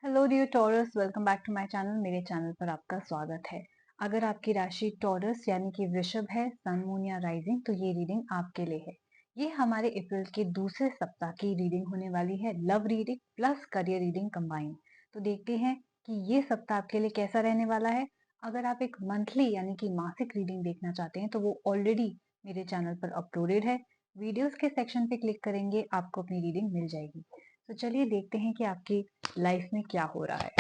Hello dear Taurus, welcome back to my channel. मेरे channel पर आपका स्वागत है। अगर आपकी राशि टॉरस यानी कि वृषभ है, सन, मून या राइजिंग, तो ये रीडिंग आपके लिए है। ये हमारे अप्रैल के दूसरे सप्ताह की रीडिंग होने वाली है, love reading plus career reading combine. तो देखते हैं कि ये सप्ताह आपके लिए कैसा रहने वाला है। अगर आप एक मंथली यानी कि मासिक रीडिंग देखना चाहते हैं तो वो ऑलरेडी मेरे चैनल पर अपलोडेड है। वीडियोस के सेक्शन पे क्लिक करेंगे, आपको अपनी रीडिंग मिल जाएगी। तो चलिए देखते हैं कि आपकी लाइफ में क्या हो रहा है।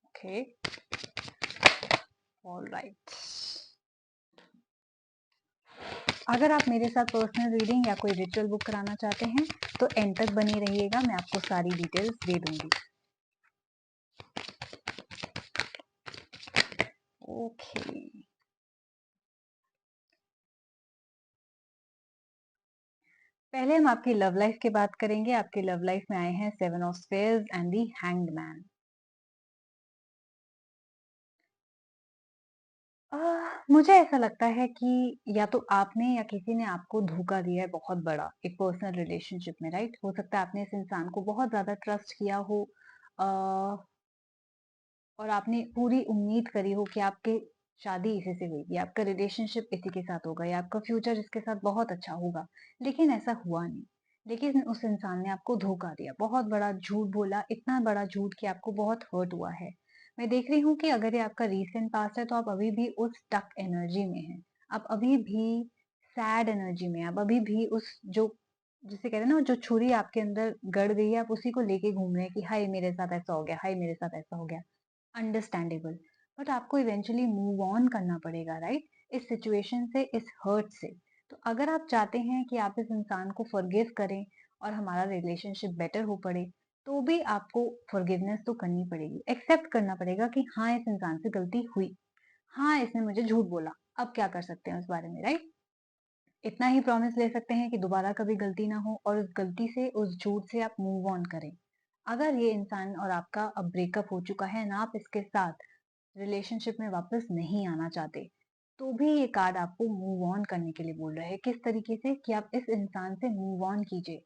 Okay, alright. अगर आप मेरे साथ पर्सनल रीडिंग या कोई रिचुअल बुक कराना चाहते हैं तो एंड तक बनी रहिएगा, मैं आपको सारी डिटेल्स दे दूंगी। ओके, पहले हम आपकी लव लाइफ की बात करेंगे। आपकी लव लाइफ में आए हैं 7 of spades and the hanged man. मुझे ऐसा लगता है कि या तो आपने या किसी ने आपको धोखा दिया है बहुत बड़ा, एक पर्सनल रिलेशनशिप में। राइट, हो सकता है आपने इस इंसान को बहुत ज्यादा ट्रस्ट किया हो, और आपने पूरी उम्मीद करी हो कि आपकी शादी इसी से होगी, आपका रिलेशनशिप इसी के साथ होगा या आपका फ्यूचर इसके साथ बहुत अच्छा होगा, लेकिन ऐसा हुआ नहीं। लेकिन उस इंसान ने आपको धोखा दिया, बहुत बड़ा झूठ बोला, इतना बड़ा झूठ कि आपको बहुत हर्ट हुआ है। मैं देख रही हूँ कि अगर ये आपका रीसेंट पास्ट है तो आप अभी भी उस स्टक एनर्जी में हैं। आप अभी भी सैड एनर्जी में हैं। आप अभी भी उस जो जिसे कहते हैं ना, जो छुरी आपके अंदर गड़ गई है, आप उसी को लेके घूम रहे हैं कि हाय मेरे साथ ऐसा हो गया, हाय मेरे साथ ऐसा हो गया। अंडरस्टैंडेबल, बट आपको इवेंचुअली मूव ऑन करना पड़ेगा, राइट, इस सिचुएशन से, इस हर्ट से। तो अगर आप चाहते हैं कि आप इस इंसान को फॉरगिव करें और हमारा रिलेशनशिप बेटर हो पड़े, तो भी आपको फॉरगिवनेस तो करनी पड़ेगी, एक्सेप्ट करना पड़ेगा कि हाँ इस इंसान से गलती हुई, हाँ इसने मुझे झूठ बोला, अब क्या कर सकते हैं उस बारे में, राइट। इतना ही प्रॉमिस ले सकते हैं कि दोबारा कभी गलती ना हो और उस गलती से, उस झूठ से आप मूव ऑन करें। अगर ये इंसान और आपका अब ब्रेकअप हो चुका है ना, आप इसके साथ रिलेशनशिप में वापस नहीं आना चाहते, तो भी ये कार्ड आपको मूव ऑन करने के लिए बोल रहा है। किस तरीके से कि आप इस इंसान से मूव ऑन कीजिए।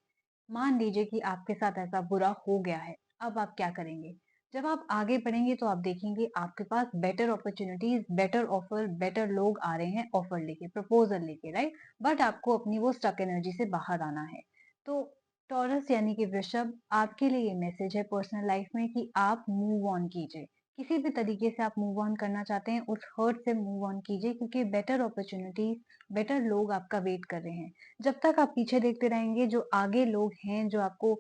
मान लीजिए कि आपके साथ ऐसा बुरा हो गया है, अब आप क्या करेंगे? जब आप आगे बढ़ेंगे तो आप देखेंगे आपके पास better opportunities, better offer, better लोग आ रहे हैं ऑफर लेके, प्रपोजल लेके, राइट। बट आपको अपनी वो स्टक एनर्जी से बाहर आना है। तो टॉरस यानी कि वृषभ, आपके लिए ये मैसेज है पर्सनल लाइफ में कि आप मूव ऑन कीजिए। किसी भी तरीके से आप मूव ऑन करना चाहते हैं, उस हर्ट से मूव ऑन कीजिए, क्योंकि बेटर अपॉर्चुनिटीज, बेटर लोग आपका वेट कर रहे हैं। जब तक आप पीछे देखते रहेंगे, जो आगे लोग हैं जो आपको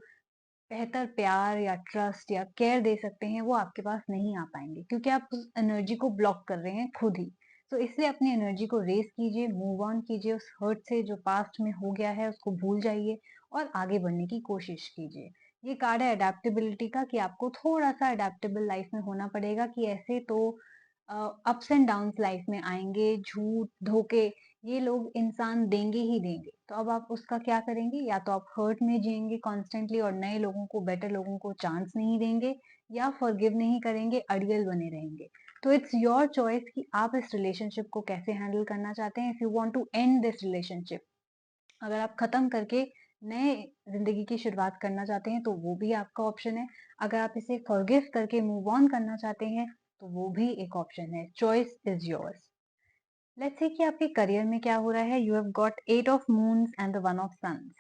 बेहतर प्यार या ट्रस्ट या केयर दे सकते हैं, वो आपके पास नहीं आ पाएंगे, क्योंकि आप उस एनर्जी को ब्लॉक कर रहे हैं खुद ही। तो इसलिए अपनी एनर्जी को रेस कीजिए, मूव ऑन कीजिए, उस हर्ट से जो पास्ट में हो गया है उसको भूल जाइए और आगे बढ़ने की कोशिश कीजिए। ये कार्ड है अडेप्टेबिलिटी का, कि आपको थोड़ा सा अडेप्टेबल लाइफ में होना पड़ेगा, कि ऐसे तो अप्स एंड डाउन्स लाइफ में आएंगे, झूठ धोखे ये लोग इंसान देंगे ही देंगे। तो अब आप उसका क्या करेंगे? या तो आप हर्ट में जिएंगे कॉन्स्टेंटली और नए लोगों को, बेटर लोगों को चांस नहीं देंगे, या फॉरगिव नहीं करेंगे, अड़ियल बने रहेंगे। तो इट्स योर चॉइस कि आप इस रिलेशनशिप को कैसे हैंडल करना चाहते हैं। If you want to end this relationship, अगर आप खत्म करके नए जिंदगी की शुरुआत करना चाहते हैं तो वो भी आपका ऑप्शन है। अगर आप इसे फॉरगिव करके मूव ऑन करना चाहते हैं तो वो भी एक ऑप्शन है। Choice is yours. Let's see कि आपके करियर में क्या हो रहा है। You have got 8 of moons and the 1 of suns.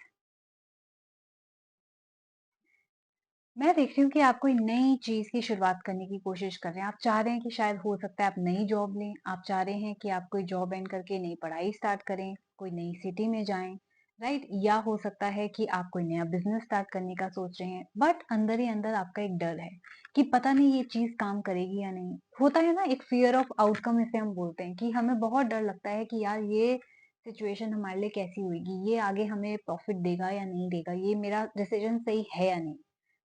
मैं देख रही हूँ कि आप कोई नई चीज की शुरुआत करने की कोशिश कर रहे हैं। आप चाह रहे हैं कि शायद हो सकता है आप नई जॉब लें, आप चाह रहे हैं कि आप कोई जॉब एंड करके नई पढ़ाई स्टार्ट करें, कोई नई सिटी में जाएं, राइट। या हो सकता है कि आप कोई नया बिजनेस स्टार्ट करने का सोच रहे हैं, बट अंदर ही अंदर आपका एक डर है कि पता नहीं ये चीज काम करेगी या नहीं। होता है ना, एक फियर ऑफ आउटकम इसे हम बोलते हैं, कि हमें बहुत डर लगता है कि यार ये सिचुएशन हमारे लिए कैसी होगी, ये आगे हमें प्रॉफिट देगा या नहीं देगा, ये मेरा डिसीजन सही है या नहीं।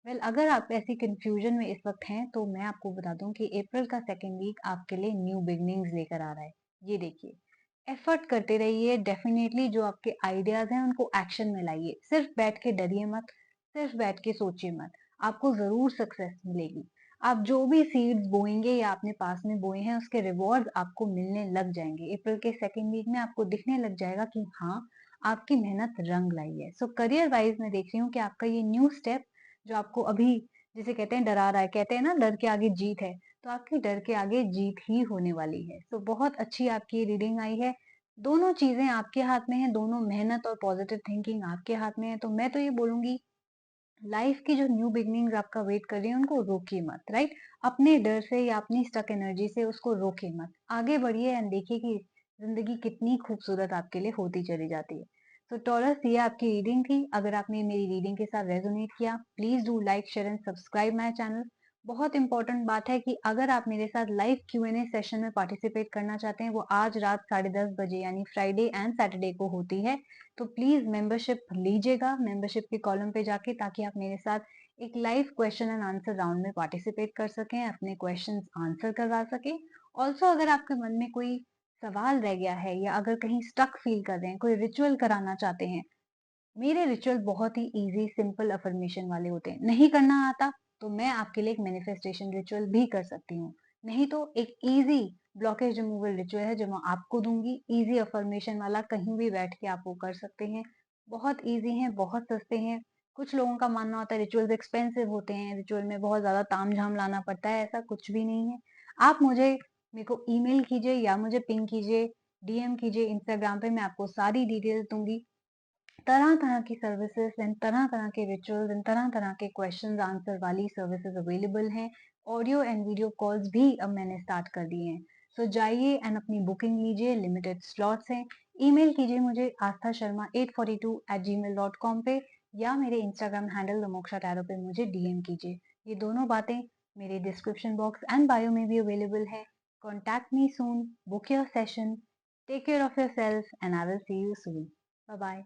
वेल, अगर आप ऐसी कंफ्यूजन में इस वक्त हैं तो मैं आपको बता दूं कि अप्रैल का सेकेंड वीक आपके लिए न्यू बिगनिंग्स लेकर आ रहा है। ये देखिए, एफर्ट करते रहिए, डेफिनेटली जो आपके आइडियाज हैं उनको एक्शन में लाइए। सिर्फ बैठ के डरिए मत, सिर्फ बैठ के सोचिए मत, आपको जरूर सक्सेस मिलेगी। आप जो भी सीड्स बोएंगे या आपने पास में बोए हैं उसके रिवॉर्ड आपको मिलने लग जाएंगे। अप्रैल के सेकेंड वीक में आपको दिखने लग जाएगा कि हाँ, आपकी मेहनत रंग लाई है। सो करियर वाइज मैं देख रही हूँ कि आपका ये न्यू स्टेप जो आपको अभी जिसे कहते हैं डरा रहा है, कहते हैं ना डर के आगे जीत है, तो आपकी डर के आगे जीत ही होने वाली है। तो बहुत अच्छी आपकी रीडिंग आई है। दोनों चीज़ें आपके हाथ में हैं, दोनों मेहनत और पॉजिटिव थिंकिंग आपके हाथ में है। तो मैं तो ये बोलूँगी लाइफ की जो न्यू बिगिनिंग्स आपका वेट कर रही है उनको रोकिए मत, राइट? अपने डर से या अपनी स्टक एनर्जी से उसको रोकिए मत। आगे बढ़िए एंड देखिए कि जिंदगी कितनी खूबसूरत आपके लिए होती चली जाती है। तो टॉरस ये आपकी रीडिंग थी। अगर आपने मेरी रीडिंग के साथ रेजोनेट किया, please do like share and subscribe my channel. बहुत इंपॉर्टेंट बात है कि अगर आप मेरे साथ लाइव Q&A सेशन में पार्टिसिपेट करना चाहते हैं, वो आज रात 10:30 बजे यानी फ्राइडे एंड सैटरडे को होती है। तो प्लीज मेंबरशिप लीजिएगा मेंबरशिप के कॉलम पे जाके, ताकि आप मेरे साथ एक live question and answer round में पार्टिसिपेट कर सकें, अपने क्वेश्चंस आंसर करवा सकें। ऑल्सो अगर आपके मन में कोई सवाल रह गया है या अगर कहीं स्टक फील कर रहे हैं, कोई रिचुअल कराना चाहते हैं, मेरे रिचुअल बहुत ही इजी सिंपल अफर्मेशन वाले होते हैं। नहीं करना आता तो मैं आपके लिए एक मैनिफेस्टेशन रिचुअल भी कर सकती हूँ। नहीं तो एक इजी ब्लॉकेज रिमूवल रिचुअल है जो मैं आपको दूंगी, इजी अफर्मेशन वाला, कहीं भी बैठ के आप वो कर सकते हैं। बहुत इजी है, बहुत सस्ते हैं। कुछ लोगों का मानना होता है रिचुअल्स एक्सपेंसिव होते हैं, रिचुअल में बहुत ज्यादा तामझाम लाना पड़ता है। ऐसा कुछ भी नहीं है। आप मेरे को ईमेल कीजिए या मुझे पिंग कीजिए, डीएम कीजिए इंस्टाग्राम पे, मैं आपको सारी डिटेल्स दूंगी। तरह-तरह की सर्विसेज़ एंड तरह-तरह के रिचुअल्स एंड तरह-तरह के क्वेश्चंस आंसर वाली सर्विसेज़ अवेलेबल हैं। ऑडियो एंड वीडियो कॉल्स भी अब मैंने स्टार्ट कर दिए हैं। सो जाइए एंड अपनी बुकिंग लीजिए, लिमिटेड स्लॉट्स हैं। ईमेल कीजिए मुझे astha sharma842@gmail.com पे, या मेरे इंस्टाग्राम हैंडल दमोक्षा टैरो पे मुझे डीएम कीजिए। ये दोनों बातें मेरे डिस्क्रिप्शन बॉक्स एंड बायो में भी अवेलेबल है। Contact me soon, book your session, take care of yourself and I will see you soon. Bye bye.